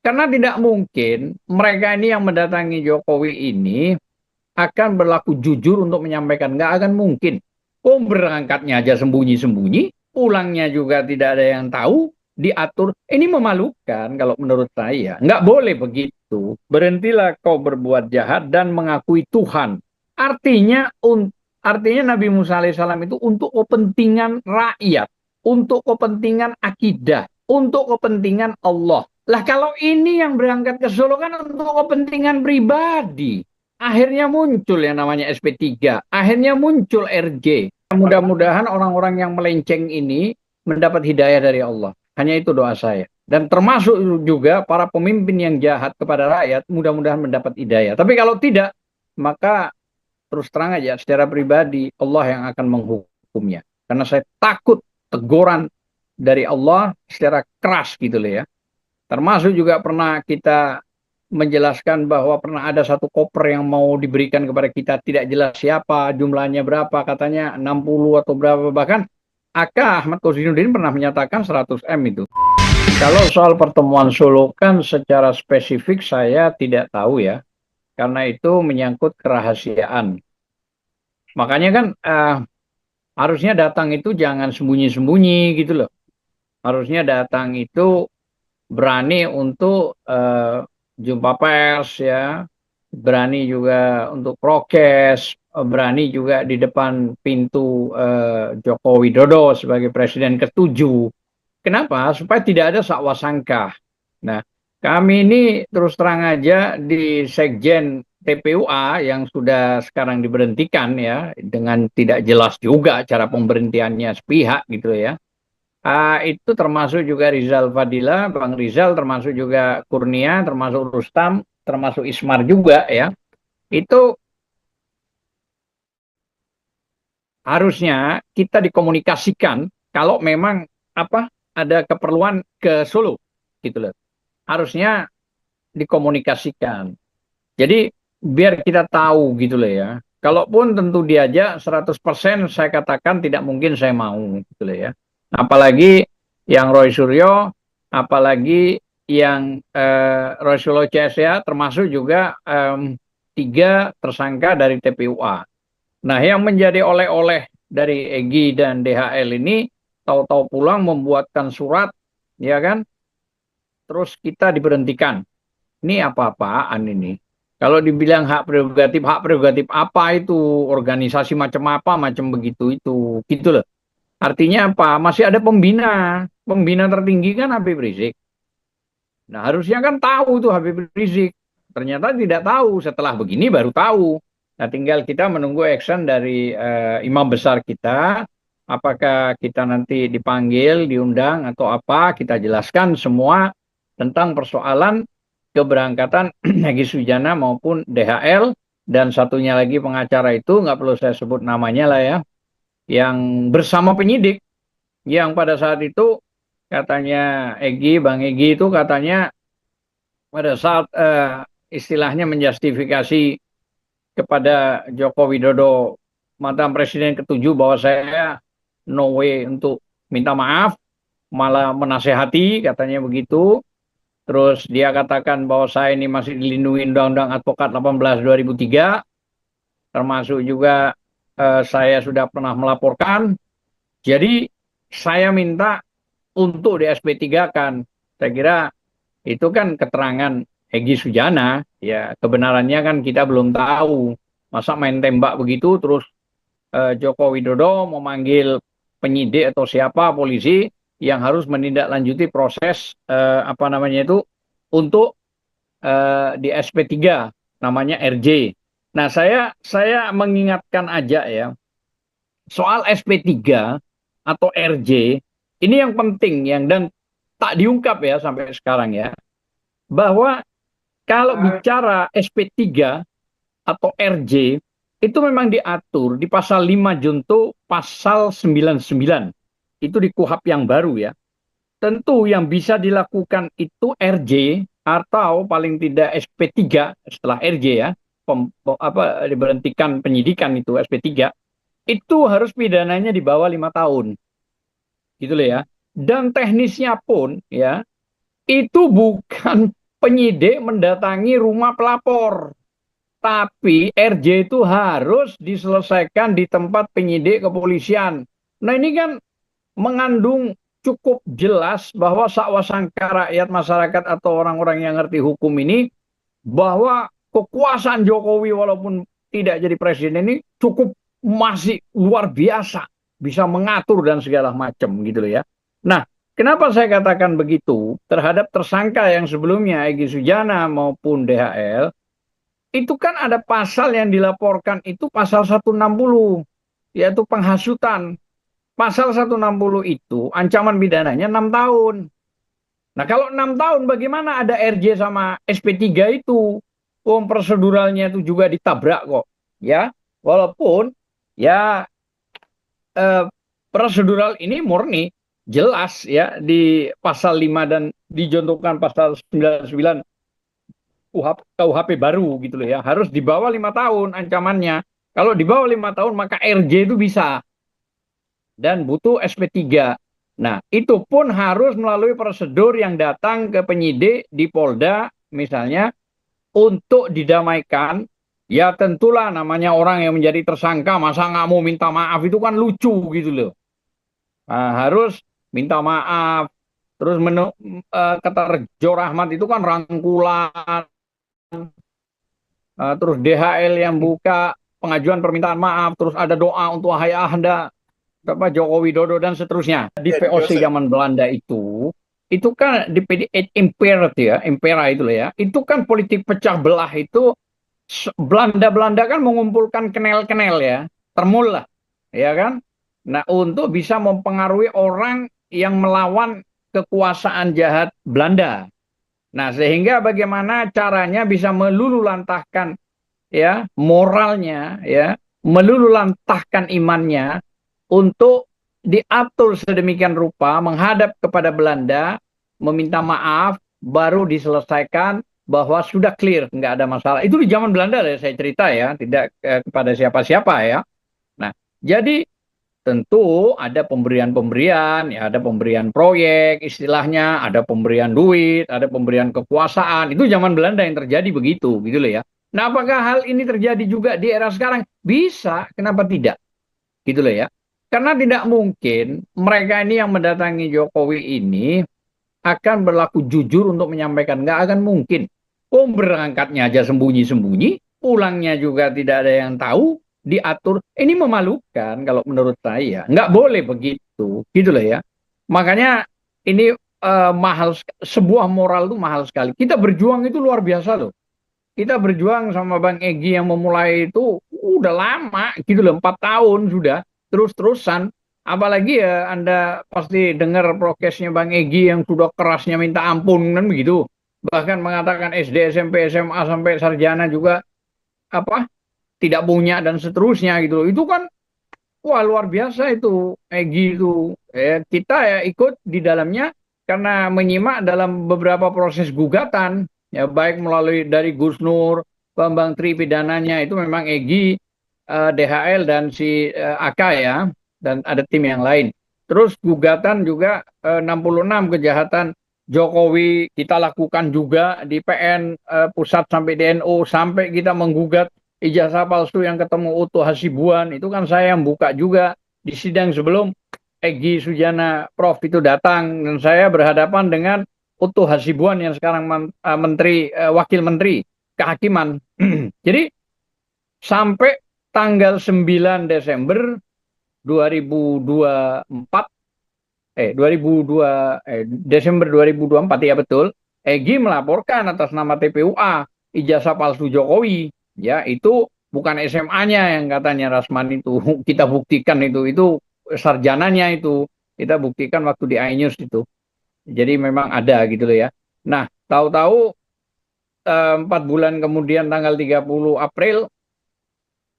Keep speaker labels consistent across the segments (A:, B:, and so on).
A: Karena tidak mungkin mereka ini yang mendatangi Jokowi ini akan berlaku jujur untuk menyampaikan. Nggak akan mungkin. Oh, berangkatnya aja sembunyi-sembunyi, pulangnya juga tidak ada yang tahu, diatur. Ini memalukan kalau menurut saya. Nggak boleh begitu. Berhentilah kau berbuat jahat dan mengakui Tuhan. Artinya, artinya Nabi Musa alaihissalam itu untuk kepentingan rakyat, untuk kepentingan akidah, untuk kepentingan Allah. Lah kalau ini yang berangkat ke Solo kan untuk kepentingan pribadi. Akhirnya muncul yang namanya SP3, akhirnya muncul RJ. Mudah-mudahan orang-orang yang melenceng ini mendapat hidayah dari Allah. Hanya itu doa saya. Dan termasuk juga para pemimpin yang jahat kepada rakyat, mudah-mudahan mendapat hidayah. Tapi kalau tidak, maka terus terang aja secara pribadi Allah yang akan menghukumnya. Karena saya takut teguran dari Allah secara keras gitu loh ya. Termasuk juga pernah kita menjelaskan bahwa pernah ada satu koper yang mau diberikan kepada kita tidak jelas siapa, jumlahnya berapa, katanya 60 atau berapa, bahkan Aka Ahmad Kozinuddin pernah menyatakan 100 M itu. Kalau soal pertemuan Solo kan secara spesifik saya tidak tahu ya, karena itu menyangkut kerahasiaan. Makanya kan harusnya datang itu jangan sembunyi-sembunyi gitu loh. Harusnya datang itu berani untuk jumpa pers ya, berani juga untuk prokes, berani juga di depan pintu Joko Widodo sebagai presiden ketujuh. Kenapa? Supaya tidak ada sakwasangka. Nah, kami ini terus terang aja di Sekjen TPUA yang sudah sekarang diberhentikan ya, dengan tidak jelas juga cara pemberhentiannya sepihak gitu ya. Itu termasuk juga Rizal Fadila, Bang Rizal, termasuk juga Kurnia, termasuk Rustam, termasuk Ismar juga ya. Itu harusnya kita dikomunikasikan kalau memang apa ada keperluan ke Solo gitu loh. Harusnya dikomunikasikan. Jadi biar kita tahu gitu loh ya. Kalaupun tentu diajak 100% saya katakan tidak mungkin saya mau gitu loh ya. Apalagi yang Roy Suryo, apalagi yang Roy Suryo CS ya, termasuk juga 3 tersangka dari TPUA. Nah, yang menjadi oleh-oleh dari Egy dan DHL ini tahu-tahu pulang membuatkan surat, ya kan? Terus kita diberhentikan. Ini apa-apaan ini? Kalau dibilang hak prerogatif apa itu? Organisasi macam apa, macam begitu itu, gitu loh. Artinya apa? Masih ada pembina. Pembina tertinggi kan Habib Rizik. Nah, harusnya kan tahu tuh Habib Rizik. Ternyata tidak tahu. Setelah begini baru tahu. Nah, tinggal kita menunggu action dari imam besar kita. Apakah kita nanti dipanggil, diundang, atau apa. Kita jelaskan semua tentang persoalan keberangkatan Egy Sujana maupun DHL. Dan satunya lagi pengacara itu, nggak perlu saya sebut namanya lah ya. Yang bersama penyidik. Yang pada saat itu katanya Egy, Bang Egy itu katanya pada saat istilahnya menjustifikasi kepada Joko Widodo mantan presiden ketujuh bahwa saya no way untuk minta maaf, malah menasehati katanya begitu. Terus dia katakan bahwa saya ini masih dilindungi Undang-Undang Advokat 18 2003, termasuk juga saya sudah pernah melaporkan. Jadi saya minta untuk di SP3 kan. Saya kira itu kan keterangan Egy Sujana, ya kebenarannya kan kita belum tahu. Masa main tembak begitu terus Joko Widodo memanggil penyidik atau siapa polisi yang harus menindaklanjuti proses apa namanya itu untuk di SP3 namanya RJ. Nah, saya mengingatkan aja ya soal SP3 atau RJ ini yang penting yang dan tak diungkap ya sampai sekarang ya bahwa kalau bicara SP3 atau RJ itu memang diatur di pasal 5 junto pasal 99 itu di KUHP yang baru ya. Tentu yang bisa dilakukan itu RJ atau paling tidak SP3 setelah RJ ya, diberhentikan penyidikan itu SP3 itu harus pidananya di bawah 5 tahun gitu loh ya. Dan teknisnya pun ya itu bukan penyidik mendatangi rumah pelapor. Tapi RJ itu harus diselesaikan di tempat penyidik kepolisian. Nah ini kan mengandung cukup jelas bahwa sakwasangka rakyat masyarakat atau orang-orang yang ngerti hukum ini bahwa kekuasaan Jokowi walaupun tidak jadi presiden ini cukup masih luar biasa, bisa mengatur dan segala macam gitu loh ya. Nah, kenapa saya katakan begitu terhadap tersangka yang sebelumnya Egy Sujana maupun DHL, itu kan ada pasal yang dilaporkan itu pasal 160 yaitu penghasutan. Pasal 160 itu ancaman pidananya 6 tahun. Nah, kalau 6 tahun bagaimana ada RJ sama SP3 itu? Proseduralnya itu juga ditabrak kok. Ya, walaupun ya eh, prosedural ini murni jelas ya di pasal 5 dan dicontohkan pasal 99 KUHP baru gitu loh ya. Harus di bawah 5 tahun ancamannya. Kalau di bawah 5 tahun maka RJ itu bisa dan butuh SP3. Nah, itu pun harus melalui prosedur yang datang ke penyidik di Polda misalnya untuk didamaikan. Ya tentulah namanya orang yang menjadi tersangka masa nggak mau minta maaf itu kan lucu gitu loh. Nah, harus minta maaf. Terus kata Rejo Rahmat itu kan rangkulan. Terus DHL yang buka pengajuan permintaan maaf. Terus ada doa untuk Anda Bapak Joko Widodo dan seterusnya. Di VOC zaman Belanda itu kan di Impera ya, Impera itu lah ya. Itu kan politik pecah belah itu Belanda kan mengumpulkan kenel-kenel ya, termul lah, ya kan? Nah, untuk bisa mempengaruhi orang yang melawan kekuasaan jahat Belanda. Nah, sehingga bagaimana caranya bisa melululantahkan ya moralnya ya, melululantahkan imannya untuk diatur sedemikian rupa menghadap kepada Belanda, meminta maaf, baru diselesaikan bahwa sudah clear, nggak ada masalah. Itu di zaman Belanda ya saya cerita ya, tidak kepada siapa-siapa ya. Nah, jadi tentu ada pemberian-pemberian, ya ada pemberian proyek istilahnya, ada pemberian duit, ada pemberian kekuasaan. Itu zaman Belanda yang terjadi begitu, gitu loh ya. Nah, apakah hal ini terjadi juga di era sekarang? Bisa, kenapa tidak? Gitu loh ya. Karena tidak mungkin mereka ini yang mendatangi Jokowi ini akan berlaku jujur untuk menyampaikan. Nggak akan mungkin. Oh, berangkatnya aja sembunyi-sembunyi, pulangnya juga tidak ada yang tahu, diatur. Ini memalukan kalau menurut saya. Nggak boleh begitu, gitu loh ya. Makanya ini mahal, sebuah moral itu mahal sekali. Kita berjuang itu luar biasa loh. Kita berjuang sama Bang Egy yang memulai itu udah lama, gitu loh, 4 tahun sudah, terus-terusan. Apalagi ya Anda pasti dengar prokesnya Bang Egy yang sudah kerasnya minta ampun kan begitu. Bahkan mengatakan SD, SMP, SMA sampai sarjana juga apa tidak punya dan seterusnya gitu loh. Itu kan wah luar biasa itu Egy itu. Kita ya ikut di dalamnya karena menyimak dalam beberapa proses gugatan ya baik melalui dari Gus Nur, Bambang Tri pidananya itu memang Egy, DHL dan si AK ya dan ada tim yang lain. Terus gugatan juga 66 kejahatan Jokowi kita lakukan juga di PN pusat sampai DNO sampai kita menggugat ijazah palsu yang ketemu Utuh Hasibuan itu kan saya yang buka juga di sidang sebelum Egy Sujana Prof itu datang dan saya berhadapan dengan Utuh Hasibuan yang sekarang menteri wakil menteri kehakiman. Jadi sampai tanggal 9 Desember 2024 Desember 2024 ya betul. Egy melaporkan atas nama TPUA ijazah palsu Jokowi. Ya, itu bukan SMA-nya yang katanya Rasman itu. Kita buktikan itu sarjananya itu. Kita buktikan waktu di iNews itu. Jadi memang ada gitu loh ya. Nah, tahu-tahu 4 bulan kemudian tanggal 30 April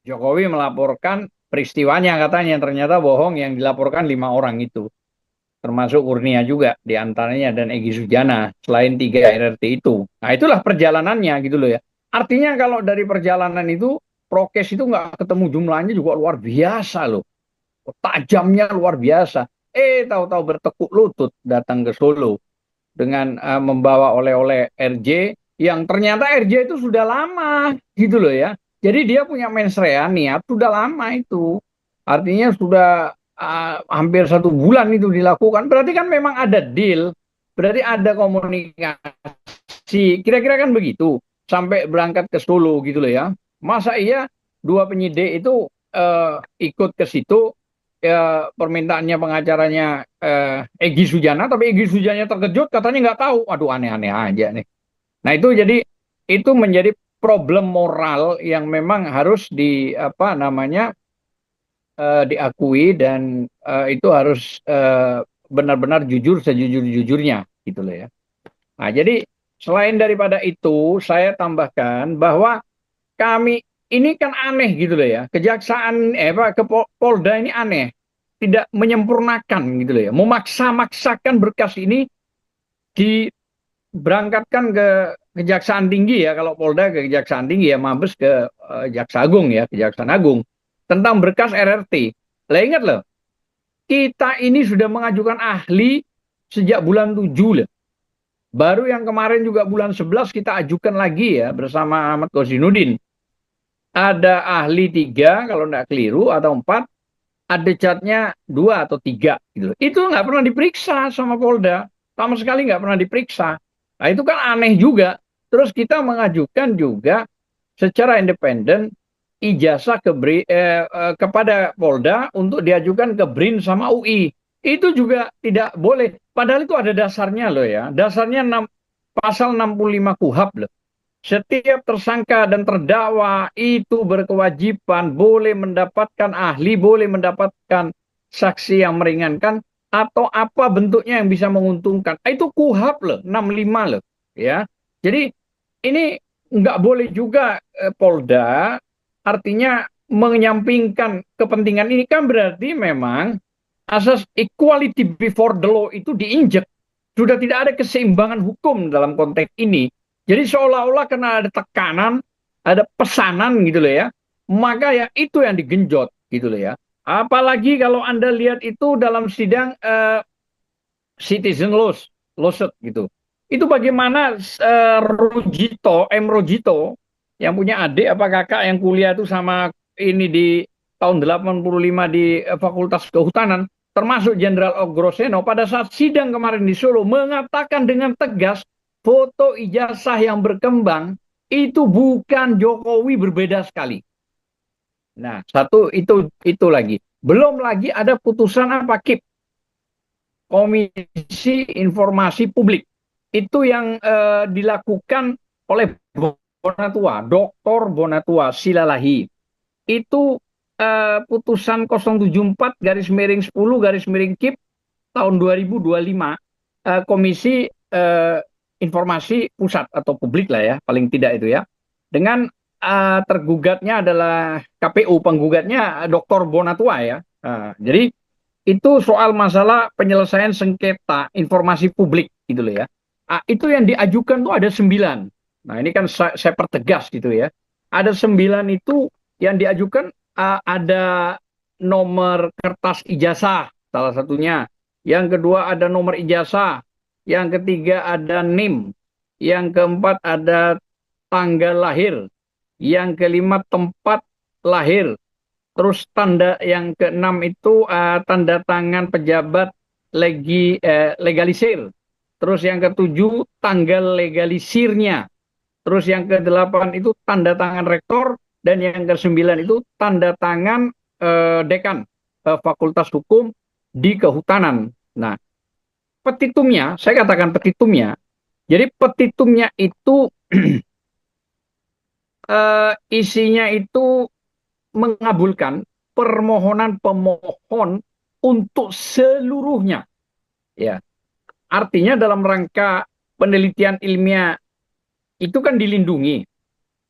A: Jokowi melaporkan peristiwanya katanya ternyata bohong yang dilaporkan 5 orang itu. Termasuk Kurnia juga diantaranya dan Egy Sujana selain 3 RRT itu. Nah itulah perjalanannya gitu loh ya. Artinya kalau dari perjalanan itu prokes itu nggak ketemu jumlahnya juga luar biasa loh. Tajamnya luar biasa. Tahu-tahu bertekuk lutut datang ke Solo. dengan membawa oleh-oleh RJ yang ternyata RJ itu sudah lama gitu loh ya. Jadi dia punya mens rea niat sudah lama itu. Artinya sudah hampir 1 bulan itu dilakukan. Berarti kan memang ada deal, berarti ada komunikasi. Kira-kira kan begitu. Sampai berangkat ke Solo gitu loh ya. Masa iya dua penyidik itu ikut ke situ ya, permintaannya pengacaranya Egy Sujana, tapi Egy Sujana terkejut katanya nggak tahu. Aduh, aneh-aneh aja nih. Nah itu jadi itu menjadi problem moral yang memang harus di apa namanya diakui dan itu harus benar-benar jujur sejujur-jujurnya gitu loh ya. Nah jadi selain daripada itu saya tambahkan bahwa kami ini kan aneh gitu loh ya. Kejaksaan apa Polda ini aneh, tidak menyempurnakan gitu loh ya. Memaksa-maksakan berkas ini diberangkatkan ke Kejaksaan Tinggi ya. Kalau Polda ke Kejaksaan Tinggi ya, Mabes ke Jaksa Agung ya, Kejaksaan Agung tentang berkas RRT. Lah ingat loh, kita ini sudah mengajukan ahli sejak bulan 7 loh. Baru yang kemarin juga bulan 11 kita ajukan lagi ya bersama Ahmad Kozinudin. Ada ahli 3 kalau nggak keliru atau 4, ada catnya 2 atau 3 gitu. Itu nggak pernah diperiksa sama Polda, sama sekali nggak pernah diperiksa. Nah itu kan aneh juga. Terus kita mengajukan juga secara independen ijazah kepada Polda untuk diajukan ke BRIN sama UI. Itu juga tidak boleh. Padahal itu ada dasarnya loh ya. Dasarnya pasal 65 KUHAP loh. Setiap tersangka dan terdakwa itu berkewajiban boleh mendapatkan ahli, boleh mendapatkan saksi yang meringankan atau apa bentuknya yang bisa menguntungkan. Itu KUHAP loh, 65 loh, ya. Jadi ini nggak boleh juga Polda artinya menyampingkan kepentingan ini kan berarti memang asas equality before the law itu diinjek. Sudah tidak ada keseimbangan hukum dalam konteks ini. Jadi seolah-olah karena ada tekanan, ada pesanan gitu loh ya, maka ya itu yang digenjot gitu loh ya. Apalagi kalau Anda lihat itu dalam sidang citizen lawsuit gitu. Itu bagaimana Rujito, Rujito yang punya adik apa kakak yang kuliah itu sama ini di tahun 85 di Fakultas Kehutanan, termasuk Jenderal Ogroseno pada saat sidang kemarin di Solo mengatakan dengan tegas foto ijazah yang berkembang itu bukan Jokowi, berbeda sekali. Nah, satu itu lagi. Belum lagi ada putusan apa KIP, Komisi Informasi Publik. Itu yang dilakukan oleh Bonatua, Dr. Bonatua Silalahi. Itu putusan 074 garis miring 10 garis miring KIP tahun 2025 Komisi Informasi Pusat atau Publik lah ya, paling tidak itu ya. Dengan tergugatnya adalah KPU, penggugatnya Dr. Bonatua ya. Jadi itu soal masalah penyelesaian sengketa informasi publik gitu loh ya. Itu yang diajukan tuh ada 9. Nah ini kan saya pertegas gitu ya. Ada 9 itu yang diajukan ada nomor kertas ijazah salah satunya. Yang kedua ada nomor ijazah. Yang ketiga ada NIM. Yang keempat ada tanggal lahir. Yang kelima tempat lahir. Terus tanda yang keenam itu tanda tangan pejabat legalisir. Terus yang ketujuh tanggal legalisirnya. Terus yang kedelapan itu tanda tangan rektor. Dan yang kesembilan itu tanda tangan dekan Fakultas Hukum di Kehutanan. Nah, petitumnya, saya katakan petitumnya. Jadi petitumnya itu isinya itu mengabulkan permohonan pemohon untuk seluruhnya. Ya, artinya dalam rangka penelitian ilmiah itu kan dilindungi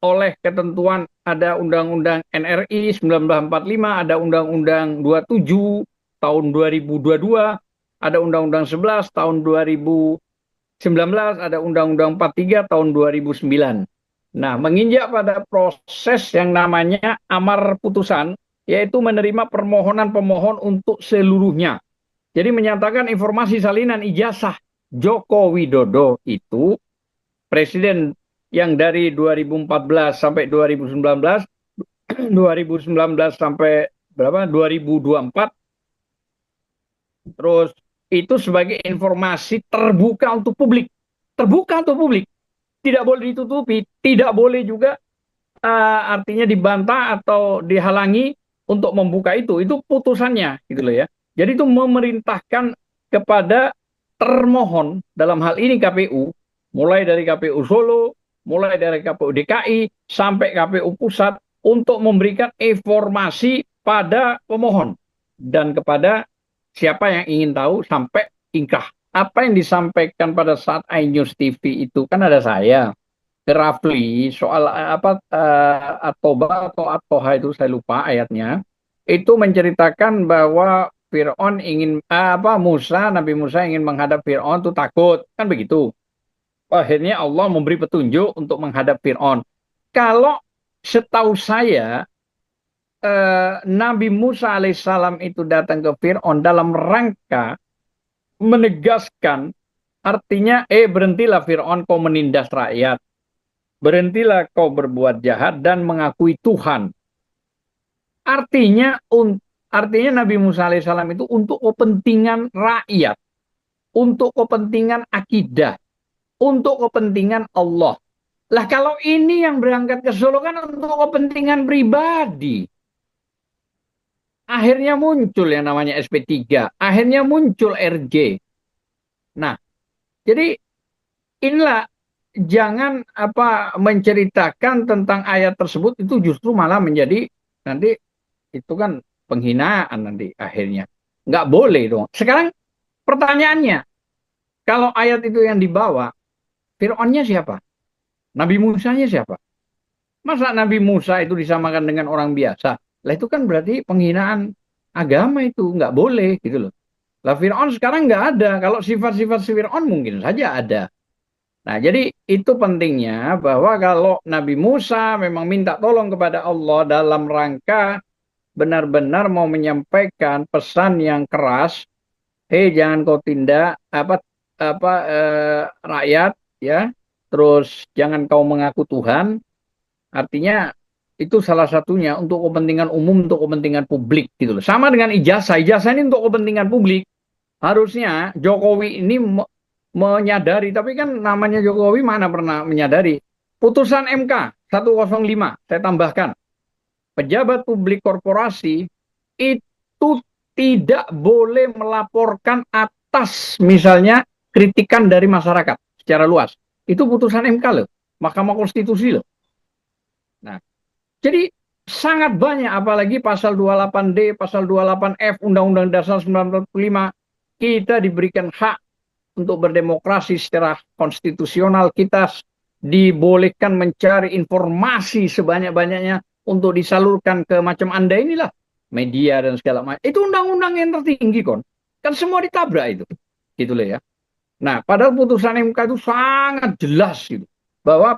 A: oleh ketentuan ada Undang-Undang NRI 1945, ada Undang-Undang 27 tahun 2022, ada Undang-Undang 11 tahun 2019, ada Undang-Undang 43 tahun 2009. Nah, menginjak pada proses yang namanya amar putusan, yaitu menerima permohonan pemohon untuk seluruhnya. Jadi menyatakan informasi salinan ijazah Joko Widodo itu presiden yang dari 2014 sampai 2019, 2019 sampai berapa? 2024, terus itu sebagai informasi terbuka untuk publik. Terbuka untuk publik. Tidak boleh ditutupi, tidak boleh juga artinya dibantah atau dihalangi untuk membuka itu. Itu putusannya gitu loh ya. Jadi itu memerintahkan kepada termohon dalam hal ini KPU, mulai dari KPU Solo, mulai dari KPU DKI sampai KPU Pusat untuk memberikan informasi pada pemohon dan kepada siapa yang ingin tahu sampai ingkrah. Apa yang disampaikan pada saat iNews TV itu kan ada saya, Rafli, soal apa At-Toba atau At-Toha itu saya lupa ayatnya. Itu menceritakan bahwa Fir'aun ingin Nabi Musa ingin menghadap Fir'aun itu takut, kan begitu. Akhirnya Allah memberi petunjuk untuk menghadap Fir'aun. Kalau setahu saya Nabi Musa alaihissalam itu datang ke Fir'aun dalam rangka menegaskan, artinya berhentilah Fir'aun, kau menindas rakyat. Berhentilah kau berbuat jahat dan mengakui Tuhan. Artinya, artinya Nabi Musa alaihissalam itu untuk kepentingan rakyat, untuk kepentingan akidah, untuk kepentingan Allah. Lah kalau ini yang berangkat ke Solo kan untuk kepentingan pribadi. Akhirnya muncul yang namanya SP3, akhirnya muncul RJ. Nah, jadi inilah, jangan menceritakan tentang ayat tersebut itu justru malah menjadi nanti itu kan penghinaan nanti akhirnya. Nggak boleh dong. Sekarang pertanyaannya, kalau ayat itu yang dibawa, Fir'aunnya siapa? Nabi Musanya siapa? Masa Nabi Musa itu disamakan dengan orang biasa? Lah itu kan berarti penghinaan agama, itu nggak boleh gitu loh. Lah Fir'aun sekarang nggak ada. Kalau sifat-sifat Fir'aun mungkin saja ada. Nah, jadi itu pentingnya bahwa kalau Nabi Musa memang minta tolong kepada Allah dalam rangka benar-benar mau menyampaikan pesan yang keras, jangan kau tindak rakyat ya, terus jangan kau mengaku Tuhan. Artinya itu salah satunya untuk kepentingan umum, untuk kepentingan publik gitu loh. Sama dengan ijazah, ijazah ini untuk kepentingan publik. Harusnya Jokowi ini menyadari, tapi kan namanya Jokowi mana pernah menyadari. Putusan MK 105, saya tambahkan, pejabat publik korporasi itu tidak boleh melaporkan atas misalnya kritikan dari masyarakat secara luas. Itu putusan MK loh, Mahkamah Konstitusi loh. Nah, jadi sangat banyak, apalagi pasal 28D, pasal 28F Undang-Undang Dasar 1945, kita diberikan hak untuk berdemokrasi secara konstitusional, kita dibolehkan mencari informasi sebanyak-banyaknya untuk disalurkan ke macam Anda inilah, media dan segala macam. Itu undang-undang yang tertinggi kan semua ditabrak itu. Gitu loh ya. Nah, padahal putusan MK itu sangat jelas gitu. Bahwa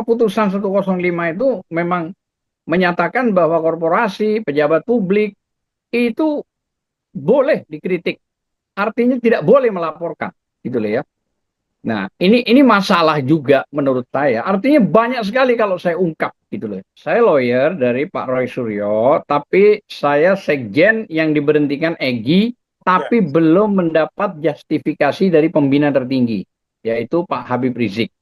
A: putusan 105 itu memang menyatakan bahwa korporasi, pejabat publik itu boleh dikritik. Artinya tidak boleh melaporkan, gitu loh ya. Nah, ini masalah juga menurut saya. Artinya banyak sekali kalau saya ungkap, gitu loh. Saya lawyer dari Pak Roy Suryo, tapi saya sekjen yang diberhentikan EGI, tapi belum mendapat justifikasi dari pembina tertinggi, yaitu Pak Habib Rizik.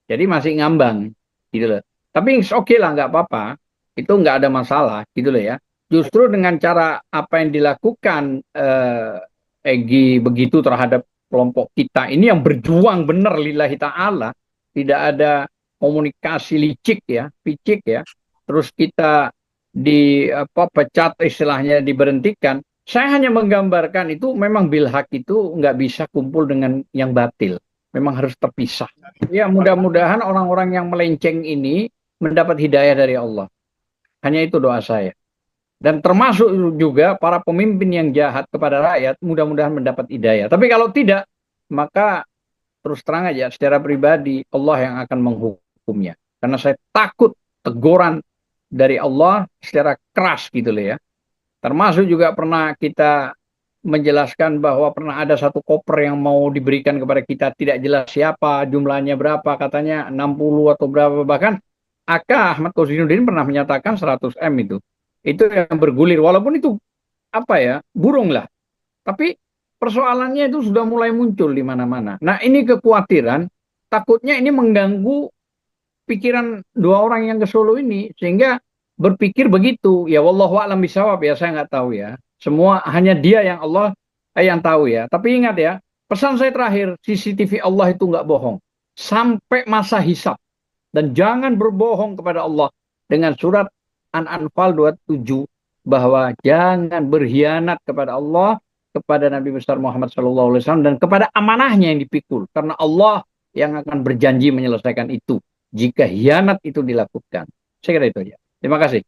A: Jadi masih ngambang, gitu loh. Tapi oke lah, nggak apa-apa. Itu nggak ada masalah, gitu loh ya. Justru dengan cara apa yang dilakukan EGI begitu terhadap kelompok kita ini yang berjuang benar lillahi ta'ala, tidak ada komunikasi licik ya, picik ya, terus kita pecat istilahnya, diberhentikan. Saya hanya menggambarkan itu memang bilhak itu nggak bisa kumpul dengan yang batil, memang harus terpisah. Ya mudah-mudahan orang-orang yang melenceng ini mendapat hidayah dari Allah. Hanya itu doa saya. Dan termasuk juga para pemimpin yang jahat kepada rakyat, mudah-mudahan mendapat hidayah. Tapi kalau tidak, maka terus terang aja secara pribadi Allah yang akan menghukumnya. Karena saya takut teguran dari Allah secara keras gitu loh ya. Termasuk juga pernah kita menjelaskan bahwa pernah ada satu koper yang mau diberikan kepada kita, tidak jelas siapa, jumlahnya berapa, katanya 60 atau berapa, bahkan AK Ahmad Kozinuddin pernah menyatakan 100 M itu yang bergulir, walaupun itu apa ya, burung lah, tapi persoalannya itu sudah mulai muncul di mana-mana. Nah, ini kekhawatiran, takutnya ini mengganggu pikiran dua orang yang ke Solo ini, sehingga berpikir begitu. Ya wallahu a'lam bishawab, ya saya nggak tahu ya. Semua hanya dia yang Allah yang tahu ya. Tapi ingat ya, pesan saya terakhir, CCTV Allah itu nggak bohong. Sampai masa hisab. Dan jangan berbohong kepada Allah dengan surat An-Anfal 27 bahwa jangan berkhianat kepada Allah, kepada Nabi besar Muhammad SAW, dan kepada amanahnya yang dipikul. Karena Allah yang akan berjanji menyelesaikan itu jika hianat itu dilakukan. Saya kira itu aja. Terima kasih.